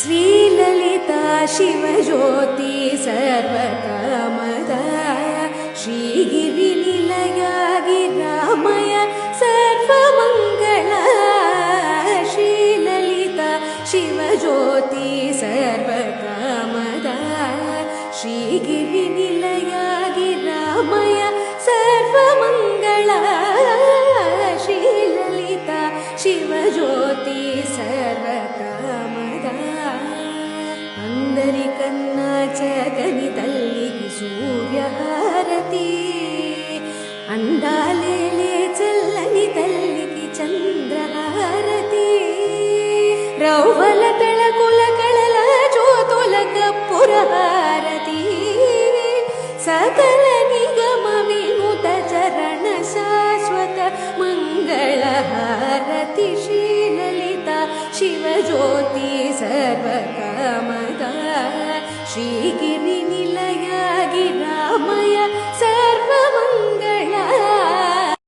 श्रीललिता शिवज्योति सर्वकामदा श्रीगिरिनिलया गिरामय सर्वमङ्गला श्रीललिता शिवज्योति सर्वकामदा श्रीगिरिनिलया गिरामय सर्वमङ्गला श्रीललिता शिवज्योति सर्वकामदा अंदरिकन्नाचगनि तल्लिगे सूर्यहारती अंदालेले चल्లని तल्लिगे चंद्रहारती रौवल तळकुल कळल ज्योतुल कप्पुरहारती सकल निगम विनुत चरण शाश्वत मंगलहारती श्रीललिता शिवज्योति